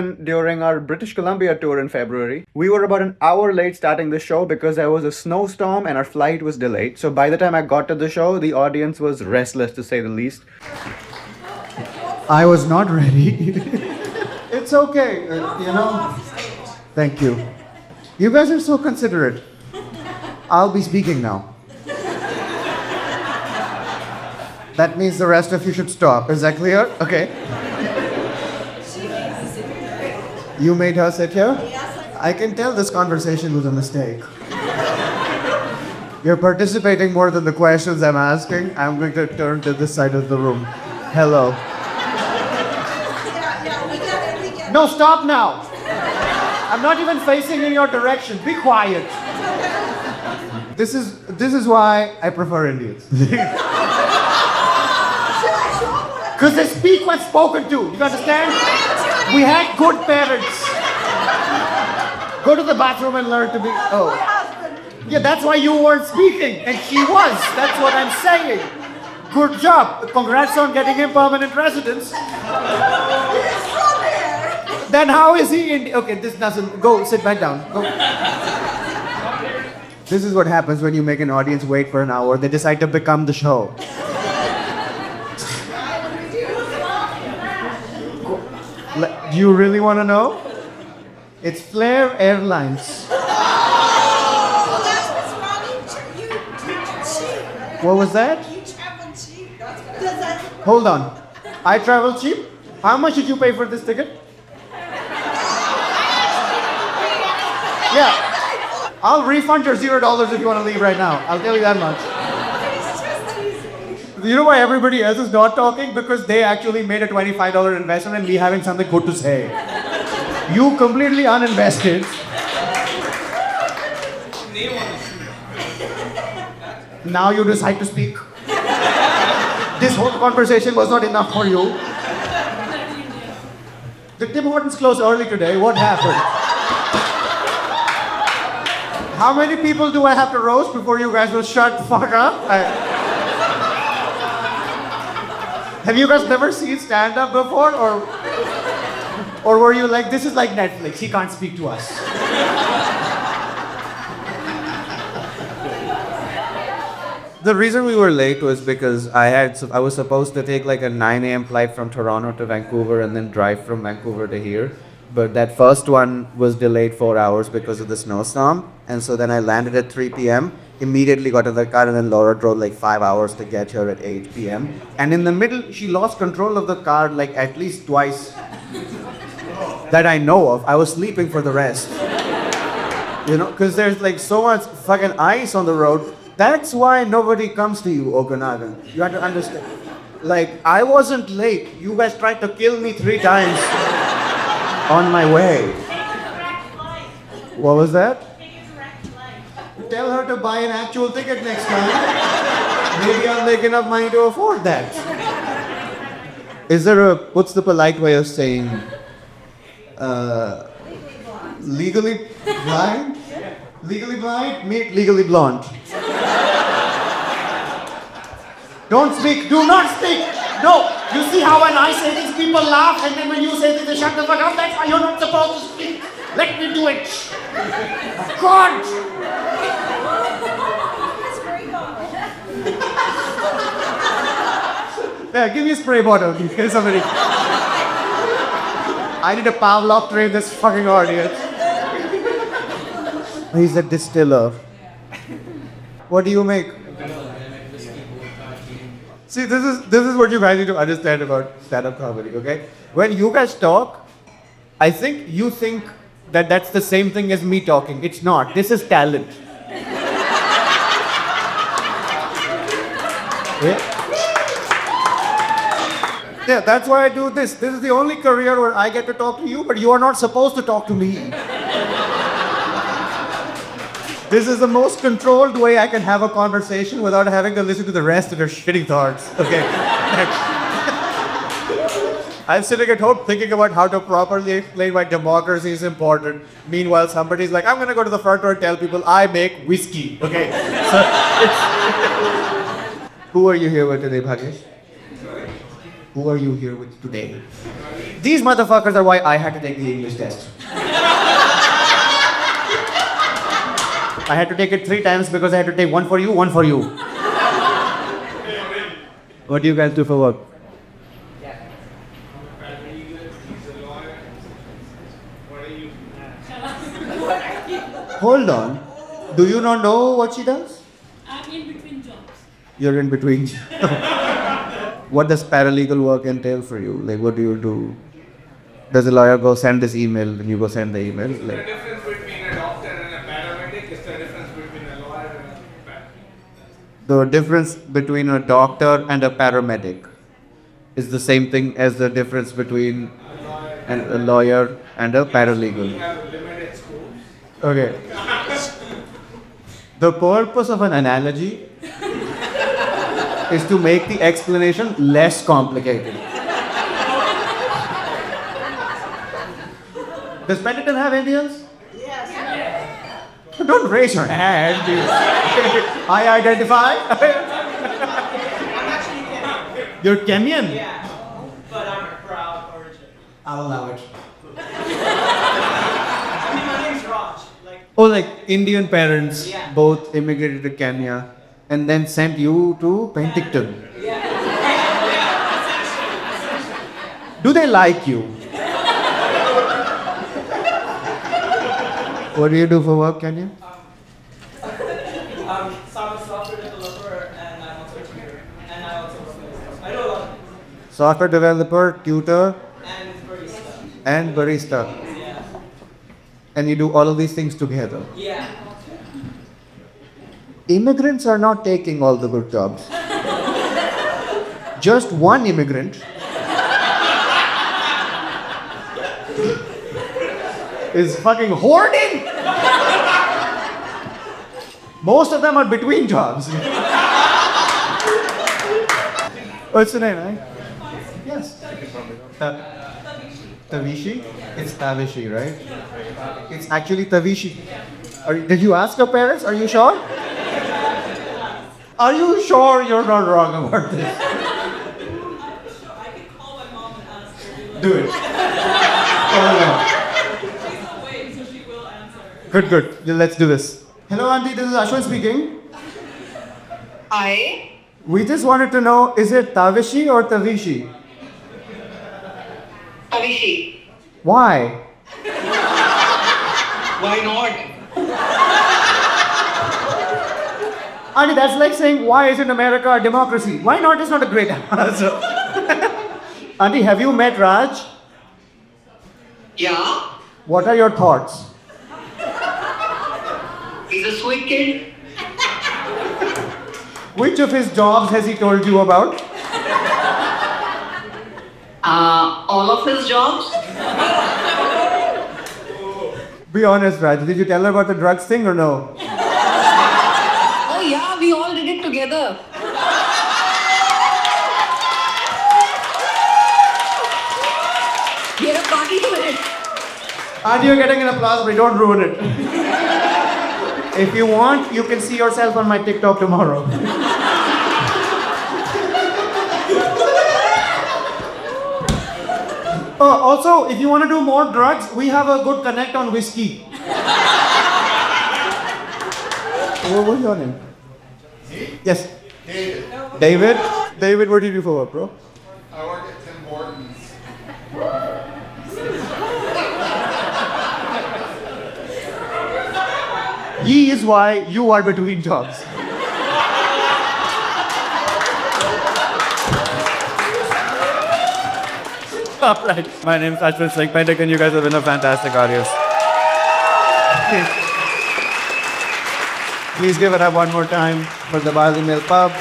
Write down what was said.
During our British Columbia tour in February. We were about an hour late starting the show because there was a snowstorm and our flight was delayed. So by the time I got to the show, the audience was restless to say the least. I was not ready. It's okay, Thank you. You guys are so considerate. I'll be speaking now. That means the rest of you should stop. Is that clear? Okay. You made her sit here? I can tell this conversation was a mistake. You're participating more than the questions I'm asking. I'm going to turn to this side of the room. Hello. No, stop now. I'm not even facing in your direction. Be quiet. This is why I prefer Indians. Because they speak when spoken to. You understand? We had good parents. Go to the bathroom and learn to be. Oh. Yeah, that's why you weren't speaking. And she was. That's what I'm saying. Good job. Congrats on getting him permanent residence. Then how is he in? Okay, this doesn't. Go, sit back down. Go. This is what happens when you make an audience wait for an hour. They decide to become the show. Do you really want to know? It's Flair Airlines. Well, that's what's wrong. You travel cheap. What was that? You travel cheap. Hold on. I travel cheap? How much did you pay for this ticket? Yeah. I'll refund your $0 if you want to leave right now. I'll tell you that much. You know why everybody else is not talking? Because they actually made a $25 investment in me having something good to say. You completely uninvested. Now you decide to speak. This whole conversation was not enough for you. The Tim Hortons closed early today. What happened? How many people do I have to roast before you guys will shut the fuck up? Have you guys never seen stand-up before? Or were you like, this is like Netflix, he can't speak to us? The reason we were late was because I was supposed to take like a 9 a.m. flight from Toronto to Vancouver and then drive from Vancouver to here. But that first one was delayed 4 hours because of the snowstorm. And so then I landed at 3 p.m., immediately got in the car, and then Laura drove like 5 hours to get here at 8 p.m. And in the middle, she lost control of the car like at least twice that I know of. I was sleeping for the rest. You know, because there's like so much fucking ice on the road. That's why nobody comes to you, Okanagan. You have to understand. Like, I wasn't late. You guys tried to kill me 3 times on my way. What was that? Tell her to buy an actual ticket next time. Maybe I'll make enough money to afford that. Is there what's the polite way of saying, legally blind? Legally blind? Meet legally blonde. Don't speak, do not speak! No! You see how when I say things, people laugh, and then when you say things, they shut the fuck up? That's why you're not supposed to speak! Let me do it! God! Yeah, give me a spray bottle. Get somebody. I need a Pavlov to train this fucking audience. He's a distiller. What do you make? See, this is what you guys need to understand about stand-up comedy, okay? When you guys talk, I think you think that that's the same thing as me talking. It's not. This is talent. Yeah. Yeah, that's why I do this. This is the only career where I get to talk to you, but you are not supposed to talk to me. This is the most controlled way I can have a conversation without having to listen to the rest of their shitty thoughts. Okay. I'm sitting at home thinking about how to properly explain why democracy is important. Meanwhile, somebody's like, I'm going to go to the front door and tell people I make whiskey. Okay. So who are you here with today, Bhagesh? Who are you here with today? These motherfuckers are why I had to take the English test. I had to take it 3 times because I had to take one for you, one for you. What do you guys do for work? Hold on. Do you not know what she does? I'm in between jobs. You're in between. What does paralegal work entail for you? Like, what do you do? Does a lawyer go send this email and you go send the email? The Like, difference between a doctor and a paramedic is the difference between a lawyer and a paramedic. the difference between a doctor and a paramedic is the same thing as the difference between a lawyer and a paralegal. We have limited schools. Okay. The purpose of an analogy is to make the explanation less complicated. Does Pentaton have Indians? Yes. Don't raise your hand. I identify. I'm actually Kenyan. You're Kenyan? Yeah, but I'm a proud origin. I'll allow it. I mean, my name's Raj. Like, Oh, like Indian parents Yeah. both immigrated to Kenya and then sent you to Penticton. Do they like you? What do you do for work, Kenya? so I'm a software developer and I'm also a tutor. And I also work with this. I do a lot of things. Software developer, tutor, And barista. and barista. Yeah. And you do all of these things together. Yeah. Immigrants are not taking all the good jobs. Just one immigrant is fucking hoarding. Most of them are between jobs. What's the name, eh? Yes. Tavishi? It's Tavishi, right? It's actually Tavishi. Did you ask your parents? Are you sure? Are you sure you're not wrong about this? I can call my mom and ask her. Do it. Oh, She's awake, so she will answer. no. Good, good. Yeah, let's do this. Hello, Auntie. This is Ashwyn speaking. Hi. We just wanted to know, is it Tavishi or Tavishi? Avishi. Why? Why not? Auntie, that's like saying, why isn't America a democracy? Why not? It's not a great answer. Auntie, have you met Raj? Yeah. What are your thoughts? He's a sweet kid. Which of his jobs has he told you about? All of his jobs. Be honest, Raj. Did you tell her about the drugs thing or no? Oh yeah, we all did it together. We had a party to it. Auntie, you're getting an applause, but don't ruin it. If you want, you can see yourself on my TikTok tomorrow. Also, if you want to do more drugs, we have a good connect on whiskey. What was your name? Yes. David, David? David, what do you do for work, bro? I work at Tim Hortons. He is why you are between jobs. All right. My name is Ashwyn Singh Comedy, and you guys have been a fantastic audience. Please give it up one more time for the Bali Mill Pub.